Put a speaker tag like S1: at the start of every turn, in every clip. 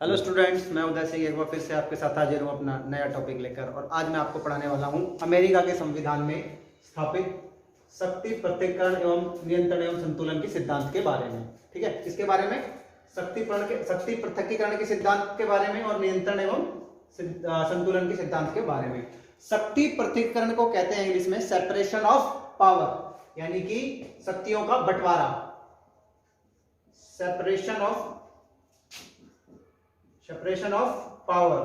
S1: Hello students, मैं उदय सिंह एक बार फिर से आपके साथ हाजिर हूँ अपना नया टॉपिक लेकर। और आज मैं आपको पढ़ाने वाला हूँ अमेरिका के संविधान में स्थापित शक्ति पृथक्करण एवं नियंत्रण एवं संतुलन के सिद्धांत के बारे में। ठीक है, किसके बारे में? शक्ति पृथक्करण के सिद्धांत के बारे में और नियंत्रण एवं संतुलन के सिद्धांत के बारे में। शक्ति पृथक्करण को कहते हैं इंग्लिश में सेपरेशन ऑफ पावर, यानी कि शक्तियों का बंटवारा। सेपरेशन ऑफ पावर,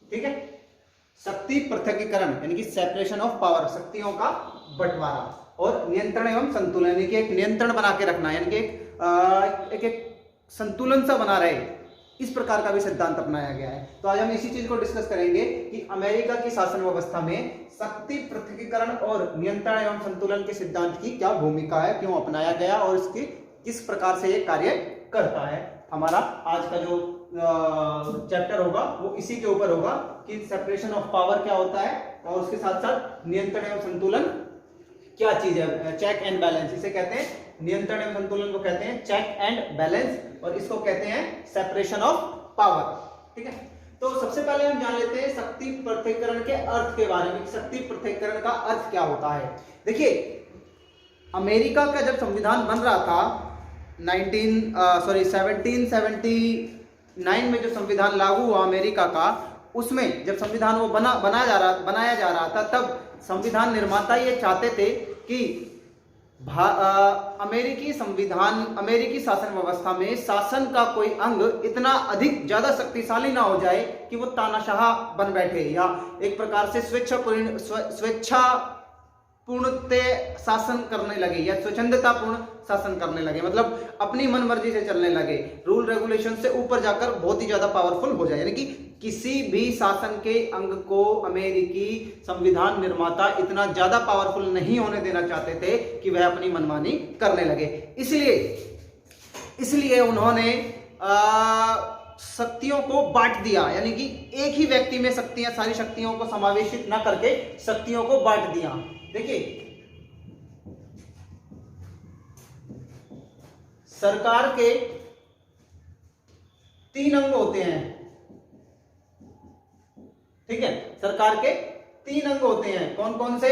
S1: ठीक है। शक्ति पृथक्करण यानी कि सेपरेशन ऑफ पावर, शक्तियों का बंटवारा। और नियंत्रण एवं संतुलन यानी कि एक नियंत्रण बना के रखना, यानी कि एक संतुलन सा बना रहे, इस प्रकार का भी सिद्धांत अपनाया गया है। तो आज हम इसी चीज को डिस्कस करेंगे कि अमेरिका की शासन व्यवस्था में शक्ति पृथक्करण और नियंत्रण एवं संतुलन के सिद्धांत की क्या भूमिका है, क्यों अपनाया गया और इसकी किस प्रकार से ये कार्य करता है। हमारा आज का जो चैप्टर होगा वो इसी के ऊपर होगा कि सेपरेशन ऑफ पावर क्या होता है और उसके साथ साथ नियंत्रण एवं संतुलन क्या चीज है। चेक एंड बैलेंस इसे कहते हैं, नियंत्रण एवं संतुलन को कहते हैं चेक एंड बैलेंस, और इसको कहते हैं सेपरेशन ऑफ पावर। ठीक है, तो सबसे पहले हम जान लेते हैं शक्ति पृथक्करण के अर्थ के बारे में। शक्ति पृथक्करण का अर्थ क्या होता है? देखिए, अमेरिका का जब संविधान बन रहा था 1779 में जो संविधान लागू हुआ अमेरिका का, उसमें जब संविधान वो बनाया जा रहा था, तब संविधान निर्माता ये चाहते थे कि अमेरिकी शासन व्यवस्था में शासन का कोई अंग इतना अधिक ज्यादा शक्तिशाली ना हो जाए कि वो तानाशाह बन बैठे या एक प्रकार से स्वेच्छापूर्ण शासन करने लगे या स्वच्छंदतापूर्ण शासन करने लगे, मतलब अपनी मन मर्जी से चलने लगे, रूल रेगुलेशन से ऊपर जाकर बहुत ही ज्यादा पावरफुल हो जाए। यानी कि किसी भी शासन के अंग को अमेरिकी संविधान निर्माता इतना ज्यादा पावरफुल नहीं होने देना चाहते थे कि वह अपनी मनमानी करने लगे। इसलिए उन्होंने शक्तियों को बांट दिया, यानी कि एक ही व्यक्ति में सारी शक्तियों को समावेशित न करके शक्तियों को बांट दिया। देखिए, सरकार के 3 अंग होते हैं। ठीक है, सरकार के 3 अंग होते हैं। कौन कौन से?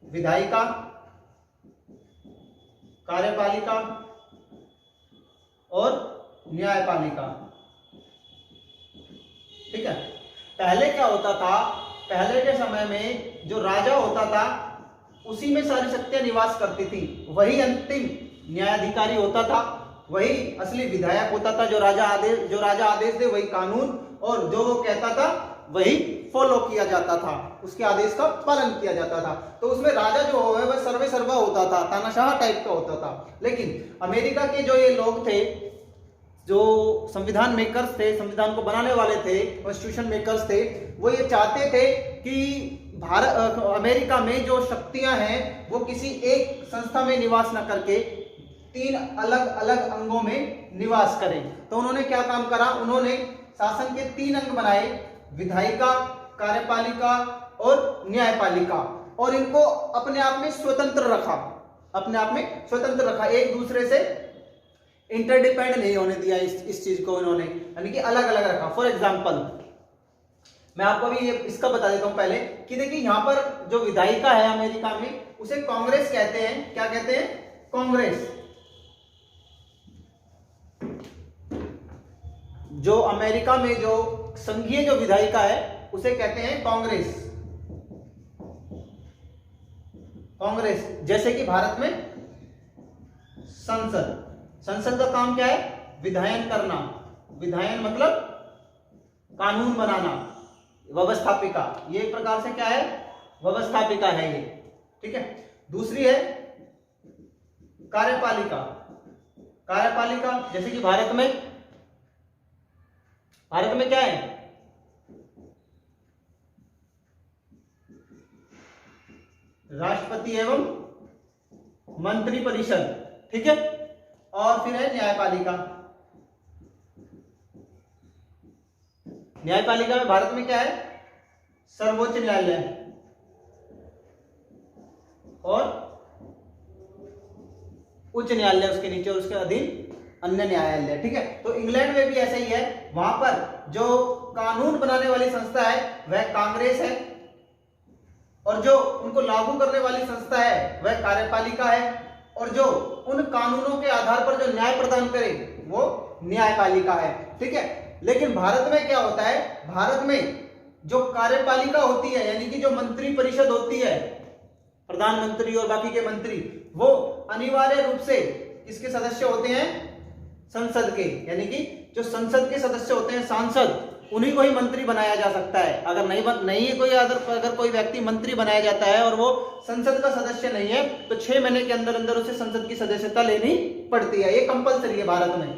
S1: विधायिका, कार्यपालिका और न्यायपालिका। ठीक है, पहले क्या होता था? पहले के समय में जो राजा होता था उसी में सारी शक्तियां निवास करती थी, वही अंतिम न्यायाधिकारी होता था, वही असली विधायक होता था। जो राजा आदेश दे वही कानून, और जो वो कहता था वही फॉलो किया जाता था, उसके आदेश का पालन किया जाता था। तो उसमें राजा जो है वह सर्वे सर्वा होता था, तानाशाह टाइप का होता था। लेकिन अमेरिका के जो ये लोग थे, जो संविधान मेकर्स थे, संविधान को बनाने वाले थे, कॉन्स्टिट्यूशन मेकर्स थे, वो ये चाहते थे कि अमेरिका में जो शक्तियां हैं वो किसी एक संस्था में निवास न करके 3 अलग अलग अंगों में निवास करें। तो उन्होंने क्या काम करा? उन्होंने शासन के 3 अंग बनाए, विधायिका, कार्यपालिका और न्यायपालिका, और इनको अपने आप में स्वतंत्र रखा, एक दूसरे से इंटरडिपेंड नहीं होने दिया इस चीज को इन्होंने, यानी कि अलग अलग रखा। फॉर एग्जाम्पल मैं आपको भी इसका बता देता हूं पहले कि देखिए, यहां पर जो विधायिका है अमेरिका में, उसे कांग्रेस कहते हैं। क्या कहते हैं? कांग्रेस। जो अमेरिका में जो संघीय जो विधायिका है उसे कहते हैं कांग्रेस। जैसे कि भारत में संसद का काम क्या है? विधायन करना। विधायन मतलब कानून बनाना। व्यवस्थापिका, ये एक प्रकार से क्या है? व्यवस्थापिका है ये। ठीक है, दूसरी है कार्यपालिका। जैसे कि भारत में क्या है? राष्ट्रपति एवं मंत्रिपरिषद। ठीक है, और फिर है न्यायपालिका में भारत में क्या है? सर्वोच्च न्यायालय और उच्च न्यायालय उसके नीचे और उसके अधीन अन्य न्यायालय। ठीक है, तो इंग्लैंड में भी ऐसा ही है, वहां पर जो कानून बनाने वाली संस्था है वह कांग्रेस है और जो उनको लागू करने वाली संस्था है वह कार्यपालिका है और जो उन कानूनों के आधार पर जो न्याय प्रदान करे वो न्यायपालिका है। ठीक है, लेकिन भारत में क्या होता है, भारत में जो कार्यपालिका होती है यानी कि जो मंत्री परिषद होती है, प्रधानमंत्री और बाकी के मंत्री, वो अनिवार्य रूप से किसके सदस्य होते हैं, संसद के, यानी कि जो संसद के सदस्य होते हैं सांसद, उन्हीं को ही मंत्री बनाया जा सकता है। अगर नहीं है कोई अगर कोई व्यक्ति मंत्री बनाया जाता है और वो संसद का सदस्य नहीं है तो 6 महीने के अंदर अंदर उसे संसद की सदस्यता लेनी पड़ती है। ये कंपलसरी है भारत में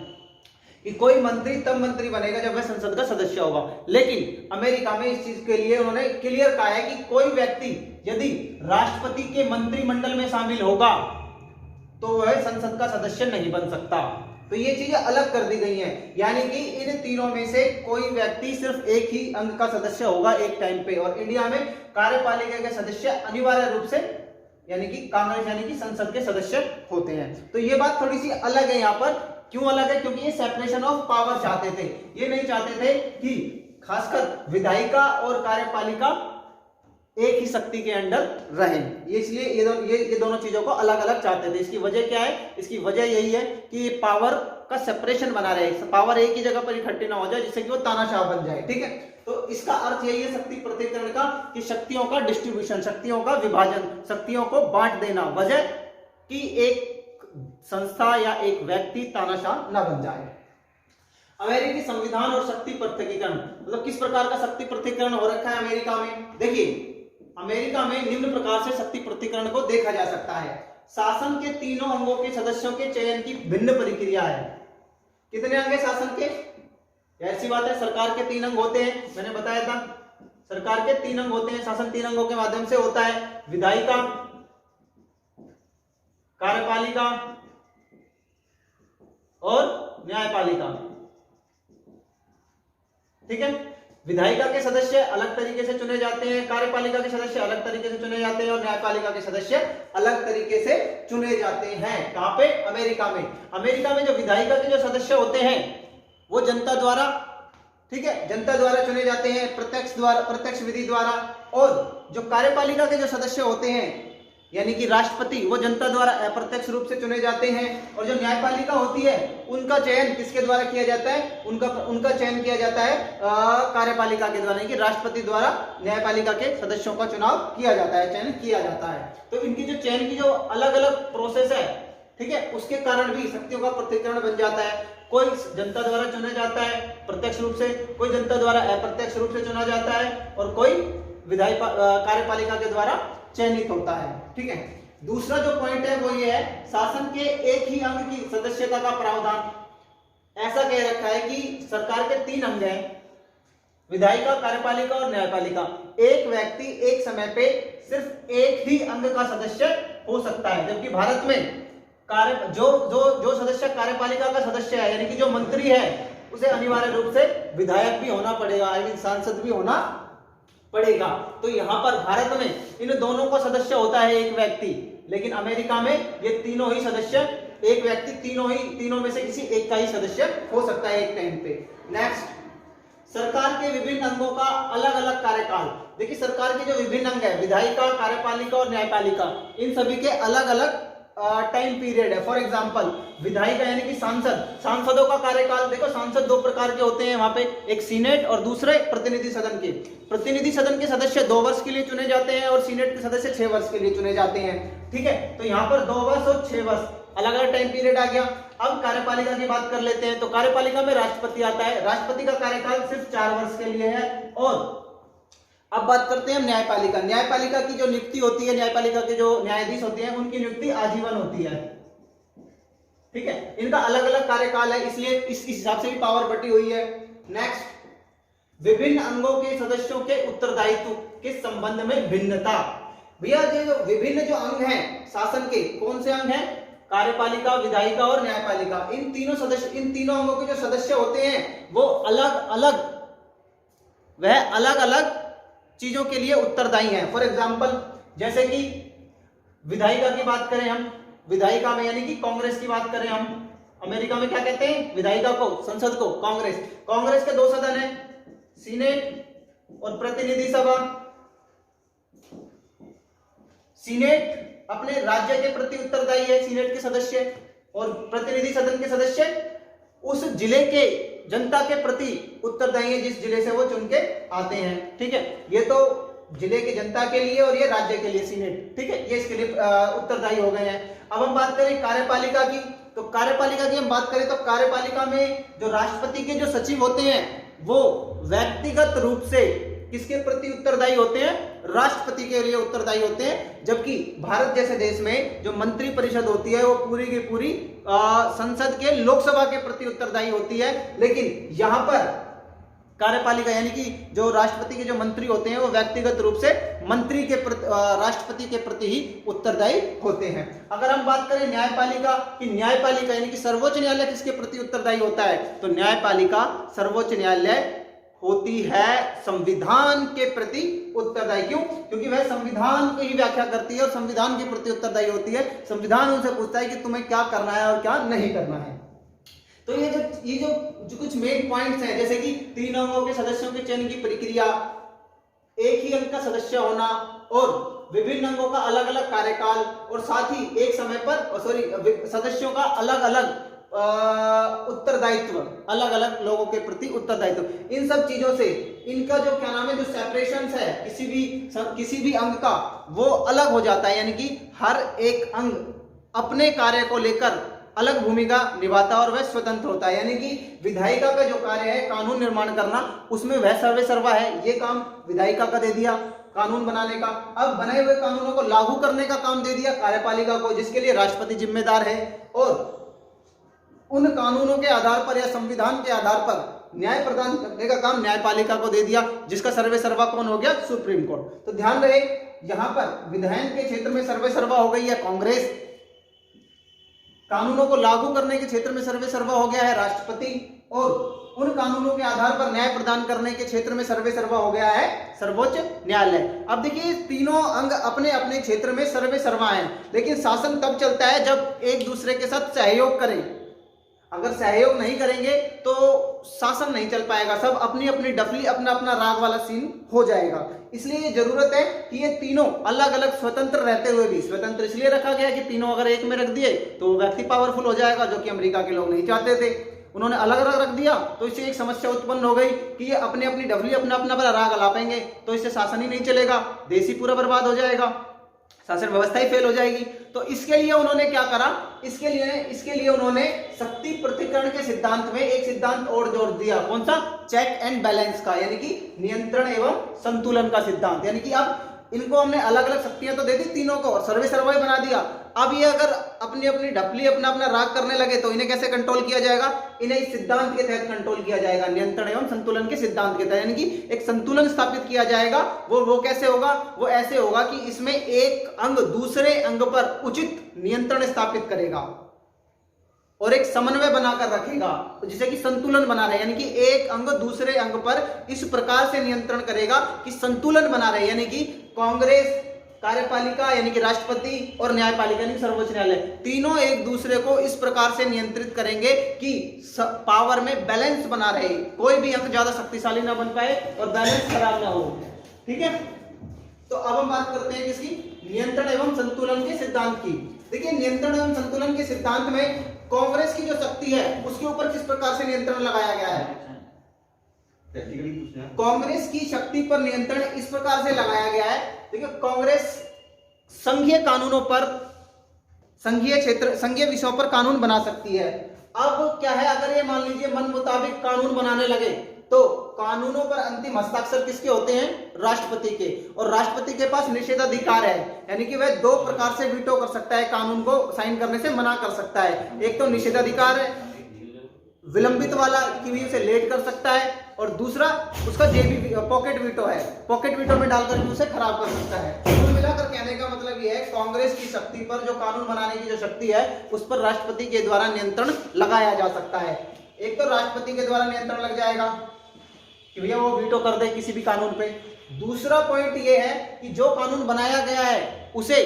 S1: कि कोई मंत्री तब मंत्री बनेगा जब वह संसद का सदस्य होगा। लेकिन अमेरिका में इस चीज के लिए उन्होंने क्लियर कहा है कि कोई व्यक्ति यदि राष्ट्रपति के मंत्रिमंडल में शामिल होगा तो वह संसद का सदस्य नहीं बन सकता। तो ये चीजें अलग कर दी गई हैं, यानी कि इन तीनों में से कोई व्यक्ति सिर्फ एक ही अंग का सदस्य होगा एक टाइम पे। और इंडिया में कार्यपालिका के सदस्य अनिवार्य रूप से यानी कि कांग्रेस यानी कि संसद के सदस्य होते हैं। तो ये बात थोड़ी सी अलग है यहाँ पर। क्यों अलग है? क्योंकि ये सेपरेशन ऑफ पावर चाहते थे, ये नहीं चाहते थे कि खासकर विधायिका और कार्यपालिका एक ही शक्ति के अंडर रहें। ये इसलिए ये दोनों चीजों को अलग अलग चाहते थे। इसकी वजह क्या है? इसकी वजह यही है कि ये पावर का सेपरेशन बना रहे, पावर एक ही जगह पर इकट्ठी ना हो जाए जिससे कि वो तानाशाह बन जाए। ठीक है, तो इसका अर्थ यही है शक्ति पृथक्करण का कि शक्तियों का डिस्ट्रीब्यूशन, शक्तियों का विभाजन, शक्तियों को बांट देना, वजह कि एक संस्था या एक व्यक्ति तानाशाह ना बन जाए। अमेरिकी संविधान और शक्ति पृथक्करण, मतलब किस प्रकार का शक्ति पृथक्करण हो रखा है अमेरिका में? देखिए, अमेरिका में निम्न प्रकार से शक्ति पृथक्करण को देखा जा सकता है। शासन के तीनों अंगों के सदस्यों के चयन की भिन्न प्रक्रिया है। कितने अंग है शासन के? ऐसी बात है, सरकार के 3 अंग होते हैं, मैंने बताया था सरकार के 3 अंग होते हैं, शासन 3 अंगों के माध्यम से होता है, विधायिका, कार्यपालिका और न्यायपालिका। ठीक है, विधायिका के सदस्य अलग तरीके से चुने जाते हैं, कार्यपालिका के सदस्य अलग तरीके से चुने जाते हैं और न्यायपालिका के सदस्य अलग तरीके से चुने जाते हैं। कहां पे? अमेरिका में। अमेरिका में जो विधायिका के जो सदस्य होते हैं वो जनता द्वारा, ठीक है, जनता द्वारा चुने जाते हैं, प्रत्यक्ष विधि द्वारा। और जो कार्यपालिका के जो सदस्य होते हैं यानी कि राष्ट्रपति, वो जनता द्वारा अप्रत्यक्ष रूप से चुने जाते हैं। और जो न्यायपालिका होती है उनका चयन किसके द्वारा किया जाता है? उनका चयन किया जाता है कार्यपालिका के द्वारा, यानी कि राष्ट्रपति द्वारा न्यायपालिका के सदस्यों का चुनाव किया जाता है, चयन किया जाता है। तो इनकी जो चयन की जो अलग अलग प्रोसेस है, ठीक है, उसके कारण भी शक्तियों का पृथक्करण बन जाता है। कोई जनता द्वारा चुना जाता है प्रत्यक्ष रूप से, कोई जनता द्वारा अप्रत्यक्ष रूप से चुना जाता है और कोई कार्यपालिका के द्वारा चयनित होता है। ठीक है, दूसरा जो पॉइंट है वो ये है, शासन के एक ही अंग की सदस्यता का प्रावधान। ऐसा कह रखा है कि सरकार के 3 अंग हैं, विधायिका, कार्यपालिका और न्यायपालिका। एक व्यक्ति एक समय पे सिर्फ एक ही अंग का सदस्य हो सकता है, जबकि भारत में जो सदस्य कार्यपालिका का सदस्य है यानी कि जो मंत्री है उसे अनिवार्य रूप से विधायक भी होना पड़ेगा, आई मीन सांसद भी होना पड़ेगा। तो यहाँ पर भारत में इन दोनों का सदस्य होता है एक व्यक्ति, लेकिन अमेरिका में ये तीनों ही सदस्य, एक व्यक्ति तीनों में से किसी एक का ही सदस्य हो सकता है एक टाइम पे। नेक्स्ट, सरकार के विभिन्न अंगों का अलग अलग कार्यकाल। देखिए, सरकार के जो विभिन्न अंग है, विधायिका, कार्यपालिका और न्यायपालिका, इन सभी के अलग अलग टाइम पीरियड है। फॉर एग्जांपल, विधायिका यानी कि सांसदों का कार्यकाल देखो, सांसद 2 प्रकार के होते हैं वहां पे, एक सीनेट और दूसरे प्रतिनिधि सदन के। प्रतिनिधि सदन के सदस्य 2 वर्ष के लिए चुने जाते हैं और सीनेट के सदस्य 6 वर्ष के लिए चुने जाते हैं। ठीक है, तो यहाँ पर 2 वर्ष और 6 वर्ष अलग अलग टाइम पीरियड आ गया। अब कार्यपालिका की बात कर लेते हैं, तो कार्यपालिका में राष्ट्रपति आता है, राष्ट्रपति का कार्यकाल सिर्फ 4 वर्ष के लिए है। और अब बात करते हैं न्यायपालिका। न्यायपालिका की जो नियुक्ति होती है, न्यायपालिका के जो न्यायाधीश होते हैं उनकी नियुक्ति आजीवन होती है। ठीक है, इनका अलग अलग कार्यकाल है, इसलिए इस हिसाब से भी पावर बटी हुई है। नेक्स्ट, विभिन्न अंगों के सदस्यों के उत्तरदायित्व के संबंध में भिन्नता। भैया ये जो विभिन्न जो अंग हैं शासन के, कौन से अंग हैं? कार्यपालिका, विधायिका और न्यायपालिका। इन तीनों अंगों के जो सदस्य होते हैं वो अलग अलग चीजों के लिए उत्तरदायी हैं। फॉर एग्जाम्पल, जैसे कि विधायिका की बात करें हम, विधायिका में, यानी कि कांग्रेस की बात करें हम, अमेरिका में क्या कहते हैं विधायिका को, संसद को कांग्रेस। कांग्रेस के 2 सदन है, सीनेट और प्रतिनिधि सभा। सीनेट अपने राज्य के प्रति उत्तरदायी है, सीनेट के सदस्य, और प्रतिनिधि सदन के सदस्य उस जिले के जनता के प्रति उत्तरदायी है जिस जिले से वो चुन के आते हैं। ठीक है, ये तो जिले के जनता के लिए और ये राज्य के लिए सीनेट, ठीक है, ये इसके लिए उत्तरदायी हो गए हैं। अब हम बात करें कार्यपालिका की, तो कार्यपालिका की हम बात करें तो कार्यपालिका में जो राष्ट्रपति के जो सचिव होते हैं वो व्यक्तिगत रूप से किसके प्रति उत्तरदायी होते हैं, राष्ट्रपति के लिए उत्तरदायी होते हैं। जबकि भारत जैसे देश में जो मंत्री परिषद होती है वो पूरी की पूरी संसद के लोकसभा के प्रति उत्तरदायी होती है। लेकिन यहां पर कार्यपालिका यानी कि जो राष्ट्रपति के जो मंत्री होते हैं वो व्यक्तिगत रूप से मंत्री के प्रति, राष्ट्रपति के प्रति ही उत्तरदायी होते हैं। अगर हम बात करें न्यायपालिका की, न्यायपालिका यानी कि सर्वोच्च न्यायालय किसके प्रति उत्तरदायी होता है, तो न्यायपालिका सर्वोच्च न्यायालय होती है संविधान के प्रति उत्तरदायी। क्यों? क्योंकि वह संविधान की ही व्याख्या करती है और संविधान के प्रति उत्तरदायी होती है। संविधान उनसे पूछता है कि तुम्हें क्या करना है और क्या नहीं करना है। तो ये जो कुछ मेन पॉइंट्स हैं, जैसे कि 3 अंगों के सदस्यों के चयन की प्रक्रिया, एक ही अंग का सदस्य होना और विभिन्न अंगों का अलग अलग कार्यकाल, और साथ ही एक समय पर सदस्यों का अलग अलग उत्तरदायित्व, अलग अलग लोगों के प्रति उत्तरदायित्व, इन सब चीजों से इनका जो क्या नाम है, जो सेपरेशन है किसी भी अंग का वो अलग हो जाता है। यानी कि हर एक अंग अपने कार्य को लेकर अलग भूमिका निभाता है और वह स्वतंत्र होता है। यानी कि विधायिका का जो कार्य है कानून निर्माण करना, उसमें वह सर्वेसर्वा है, ये काम विधायिका का दे दिया कानून बनाने का। अब बनाए हुए कानूनों को लागू करने का काम दे दिया कार्यपालिका को, जिसके लिए राष्ट्रपति जिम्मेदार है। और उन कानूनों के आधार पर या संविधान के आधार पर न्याय प्रदान करने का काम न्यायपालिका को दे दिया, जिसका सर्वेसर्वा कौन हो गया, सुप्रीम कोर्ट। तो ध्यान रहे यहां पर विधायन के क्षेत्र में सर्वेसर्वा हो गई है कांग्रेस, कानूनों को लागू करने के क्षेत्र में सर्वेसर्वा हो गया है राष्ट्रपति, और उन कानूनों के आधार पर न्याय प्रदान करने के क्षेत्र में सर्वेसर्वा हो गया है सर्वोच्च न्यायालय। अब देखिए तीनों अंग अपने अपने क्षेत्र में सर्वेसर्वा हैं, लेकिन शासन तब चलता है जब एक दूसरे के साथ सहयोग करें। अगर सहयोग नहीं करेंगे तो शासन नहीं चल पाएगा, सब अपनी अपनी डफली अपना अपना राग वाला सीन हो जाएगा। इसलिए जरूरत है कि ये तीनों अलग अलग स्वतंत्र रहते हुए भी, स्वतंत्र इसलिए रखा गया कि तीनों अगर एक में रख दिए तो व्यक्ति पावरफुल हो जाएगा, जो कि अमेरिका के लोग नहीं चाहते थे। उन्होंने अलग अलग रख दिया तो इससे एक समस्या उत्पन्न हो गई कि ये अपनी अपनी डफली अपना अपना बड़ा राग अलापेंगे, तो इससे शासन ही नहीं चलेगा, देश ही पूरा बर्बाद हो जाएगा, शासन व्यवस्था ही फेल हो जाएगी। तो इसके लिए उन्होंने क्या करा, इसके लिए उन्होंने शक्ति पृथक्करण के सिद्धांत में एक सिद्धांत और जोड़ दिया, कौन सा, चेक एंड बैलेंस का, यानी कि नियंत्रण एवं संतुलन का सिद्धांत। यानी कि अब इनको हमने अलग अलग शक्तियां तो दे दी तीनों को और सर्वेसर्वा बना दिया। अब ये अगर अपनी अपनी डफली अपना अपना राग करने लगे तो इन्हें कैसे कंट्रोल किया जाएगा, इन्हें इस सिद्धांत के तहत कंट्रोल किया जाएगा, नियंत्रण एवं संतुलन के सिद्धांत के तहत। यानी कि एक संतुलन स्थापित किया जाएगा। वो कैसे होगा, वो ऐसे होगा कि इसमें एक अंग दूसरे अंग पर उचित नियंत्रण स्थापित करेगा और एक समन्वय बनाकर रखेगा, जिसे कि संतुलन बना रहे, यानी कि एक अंग दूसरे अंग पर इस प्रकार से नियंत्रण करेगा कि संतुलन बना रहे। यानी कि कांग्रेस, कार्यपालिका यानी कि राष्ट्रपति और न्यायपालिका यानी सर्वोच्च न्यायालय, तीनों एक दूसरे को इस प्रकार से नियंत्रित करेंगे कि पावर में बैलेंस बना रहे, कोई भी अंग ज्यादा शक्तिशाली ना बन पाए और बैलेंस खराब ना हो। ठीक है, तो अब हम बात करते हैं किसकी, नियंत्रण एवं संतुलन के सिद्धांत की। देखिए नियंत्रण एवं संतुलन के सिद्धांत में कांग्रेस की जो शक्ति है उसके ऊपर किस प्रकार से नियंत्रण लगाया गया है। कांग्रेस की शक्ति पर नियंत्रण इस प्रकार से लगाया गया है, देखिए कांग्रेस संघीय कानूनों पर, संघीय विषयों पर कानून बना सकती है। अब क्या है, अगर ये मान लीजिए मन मुताबिक कानून बनाने लगे तो कानूनों पर अंतिम हस्ताक्षर किसके होते हैं, राष्ट्रपति के, और राष्ट्रपति के पास निषेधाधिकार है, यानी कि वह 2 प्रकार से वीटो कर सकता है, कानून को साइन करने से मना कर सकता है। एक तो निषेधाधिकार है, विलंबित वाला कि भी उसे लेट कर सकता है, और दूसरा उसका जेबी पॉकेट वीटो है, पॉकेट वीटो में डालकर उसे खराब कर सकता है। कुल मिलाकर कहने का मतलब यह है कांग्रेस की शक्ति पर, जो कानून बनाने की जो शक्ति है उस पर राष्ट्रपति के द्वारा नियंत्रण लगाया जा सकता है। एक तो राष्ट्रपति के द्वारा नियंत्रण लग जाएगा कि भैया वो वीटो कर दे किसी भी कानून पे। दूसरा पॉइंट ये है कि जो कानून बनाया गया है उसे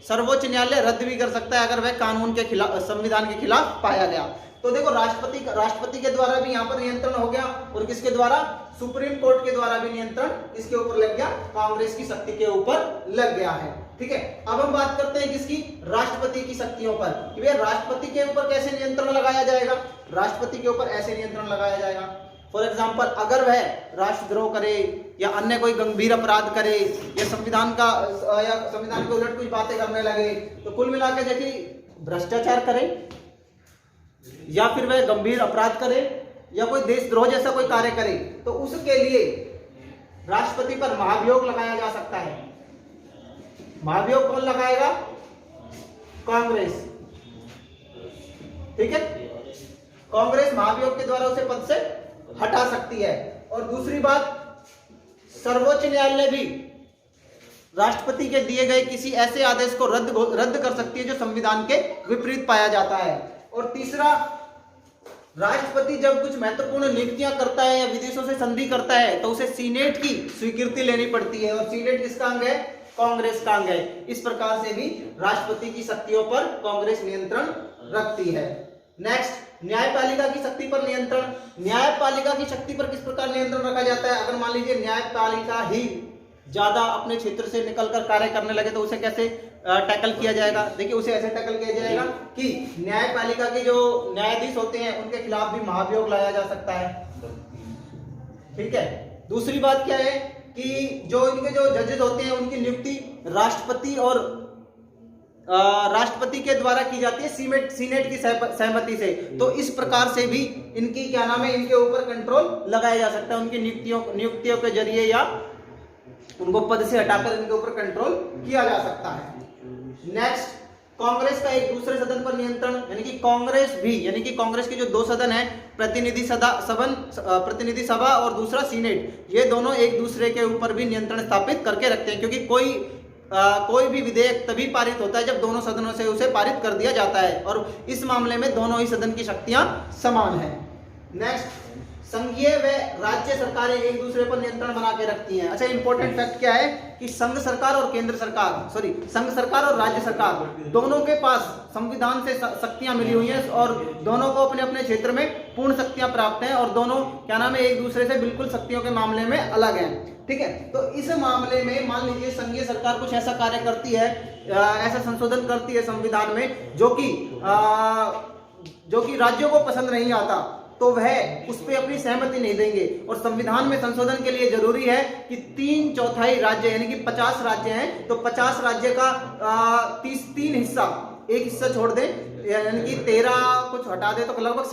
S1: सर्वोच्च न्यायालय रद्द भी कर सकता है अगर वह कानून के खिलाफ, संविधान के खिलाफ पाया गया। तो देखो राष्ट्रपति के द्वारा भी यहाँ पर नियंत्रण हो गया, और किसके द्वारा, सुप्रीम कोर्ट के द्वारा भी नियंत्रण किसके ऊपर लग गया, कांग्रेस की शक्ति के ऊपर लग गया है। ठीक है, अब हम बात करते हैं किसकी, राष्ट्रपति की शक्तियों पर, कि भैया राष्ट्रपति के ऊपर कैसे नियंत्रण लगाया जाएगा। राष्ट्रपति के ऊपर ऐसे नियंत्रण लगाया जाएगा, फॉर एग्जाम्पल अगर वह राष्ट्रद्रोह करे या अन्य कोई गंभीर अपराध करे या संविधान के उलट कुछ बातें करने लगे, तो कुल मिलाकर देखिए भ्रष्टाचार करे या फिर वह गंभीर अपराध करे या कोई देशद्रोह जैसा कोई कार्य करे, तो उसके लिए राष्ट्रपति पर महाभियोग लगाया जा सकता है। महाभियोग कौन लगाएगा, कांग्रेस। ठीक है, कांग्रेस महाभियोग के द्वारा उसे पद से हटा सकती है। और दूसरी बात, सर्वोच्च न्यायालय भी राष्ट्रपति के दिए गए किसी ऐसे आदेश को रद्द कर सकती है जो संविधान के विपरीत पाया जाता है। और तीसरा, राष्ट्रपति जब कुछ महत्वपूर्ण नियुक्तियां करता है या विदेशों से संधि करता है तो उसे सीनेट की स्वीकृति लेनी पड़ती है, और सीनेट किसका अंग है, कांग्रेस का अंग है। इस प्रकार से भी राष्ट्रपति की शक्तियों पर कांग्रेस नियंत्रण रखती है। नेक्स्ट, न्यायपालिका की शक्ति पर नियंत्रण। न्यायपालिका की शक्ति पर किस प्रकार नियंत्रण रखा जाता है, अगर मान लीजिए न्यायपालिका ही ज्यादा अपने क्षेत्र से निकलकर कार्य करने लगे तो उसे कैसे टैकल किया जाएगा। देखिए उसे ऐसे टैकल किया जाएगा कि न्यायपालिका के जो न्यायाधीश होते हैं उनके खिलाफ भी महाभियोग लाया जा सकता है। ठीक है, दूसरी बात क्या है कि जो इनके जो जजेस होते हैं उनकी नियुक्ति राष्ट्रपति के द्वारा की जाती है सीनेट की सहमति से। तो इस प्रकार से भी इनकी क्या नाम है, इनके ऊपर कंट्रोल लगाया जा सकता है, उनकी नियुक्तियों के जरिए या उनको पद से हटाकर इनके ऊपर कंट्रोल किया जा सकता है। नेक्स्ट, कांग्रेस का एक दूसरे सदन पर नियंत्रण, यानी कि कांग्रेस के जो दो सदन है, प्रतिनिधि सभा और दूसरा सीनेट, ये दोनों एक दूसरे के ऊपर भी नियंत्रण स्थापित करके रखते हैं, क्योंकि कोई भी विधेयक तभी पारित होता है जब दोनों सदनों से उसे पारित कर दिया जाता है, और इस मामले में दोनों ही सदन की शक्तियां समान है। नेक्स्ट, संघीय व राज्य सरकारें एक दूसरे पर नियंत्रण बना के रखती हैं। अच्छा, इंपॉर्टेंट फैक्ट क्या है कि संघ सरकार और राज्य सरकार दोनों के पास संविधान से शक्तियां मिली हुई हैं, और दोनों को अपने अपने क्षेत्र में पूर्ण शक्तियां प्राप्त हैं, और दोनों क्या नाम है, एक दूसरे से बिल्कुल शक्तियों के मामले में अलग हैं। ठीक है, तो इस मामले में मान लीजिए संघीय सरकार कुछ ऐसा कार्य करती है, ऐसा संशोधन करती है संविधान में जो कि राज्यों को पसंद नहीं आता, तो वह उस पर अपनी सहमति नहीं देंगे। और संविधान में संशोधन के लिए जरूरी है कि 3/4 राज्य, यानी कि 50 राज्य हैं, तो 50 राज्य का 3 हिस्सा, एक हिस्सा छोड़ दें, यानी कि 13 कुछ हटा दे तो लगभग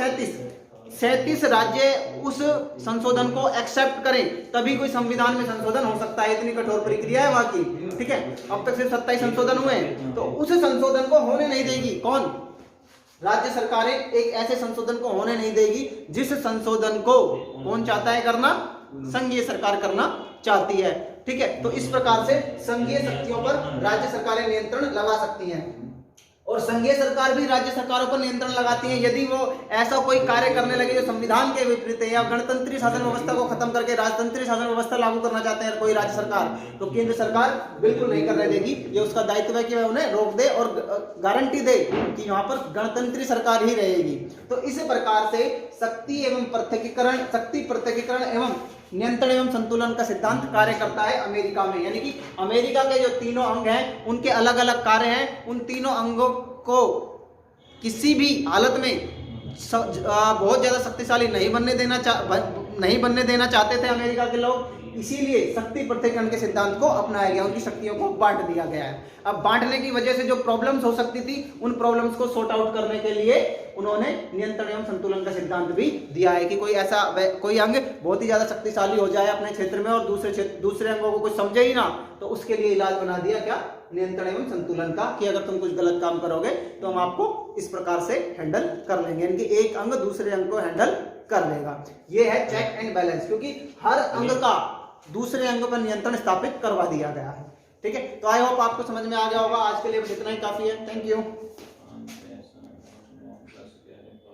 S1: 37 राज्य उस संशोधन को एक्सेप्ट करें, तभी कोई संविधान में संशोधन हो सकता है। इतनी कठोर प्रक्रिया है वहां की। ठीक है, अब तक सिर्फ 27 संशोधन हुए, तो उस संशोधन को होने नहीं देगी कौन, राज्य सरकारें एक ऐसे संशोधन को होने नहीं देगी जिस संशोधन को कौन चाहता है करना, संघीय सरकार करना चाहती है। ठीक है, तो इस प्रकार से संघीय शक्तियों पर राज्य सरकारें नियंत्रण लगा सकती हैं, और संघीय सरकार भी राज्य सरकारों पर नियंत्रण लगाती है यदि वो ऐसा कोई कार्य करने लगे जो संविधान के विपरीत है, या गणतंत्री शासन व्यवस्था को खत्म करके राजतंत्री शासन व्यवस्था लागू करना चाहते हैं कोई राज्य सरकार, तो केंद्र सरकार बिल्कुल नहीं करने देगी। ये उसका दायित्व है कि वह उन्हें रोक दे और गारंटी दे कि यहाँ पर गणतंत्री सरकार ही रहेगी। तो इस प्रकार से शक्ति पृथकीकरण एवं नियंत्रण एवं संतुलन का सिद्धांत कार्य करता है अमेरिका में। यानी कि अमेरिका के जो तीनों अंग हैं उनके अलग अलग कार्य हैं, उन तीनों अंगों को किसी भी हालत में बहुत ज्यादा शक्तिशाली नहीं बनने देना चाहते थे अमेरिका के लोग, इसीलिए शक्ति पृथक्करण के सिद्धांत को अपनाया गया, उनकी शक्तियों को बांट दिया गया है। अब बांटने की वजह से जो प्रॉब्लम्स हो सकती थी उन प्रॉब्लम्स को सॉर्ट आउट करने के लिए उन्होंने नियंत्रण एवं संतुलन का सिद्धांत भी दिया है कि कोई अंग बहुत ही ज्यादा शक्तिशाली हो जाए अपने क्षेत्र में और दूसरे अंगों को कुछ समझे ही ना, तो उसके लिए इलाज बना दिया क्या, नियंत्रण एवं संतुलन का, कि अगर तुम कुछ गलत काम करोगे तो हम आपको इस प्रकार से हैंडल कर लेंगे, यानी कि एक अंग दूसरे अंग को हैंडल कर लेगा। ये है चेक एंड बैलेंस, क्योंकि हर अंग का दूसरे अंग पर नियंत्रण स्थापित करवा दिया गया है। ठीक है, तो आई होप आपको समझ में आ गया होगा। आज के लिए इतना ही काफी है। Thank you.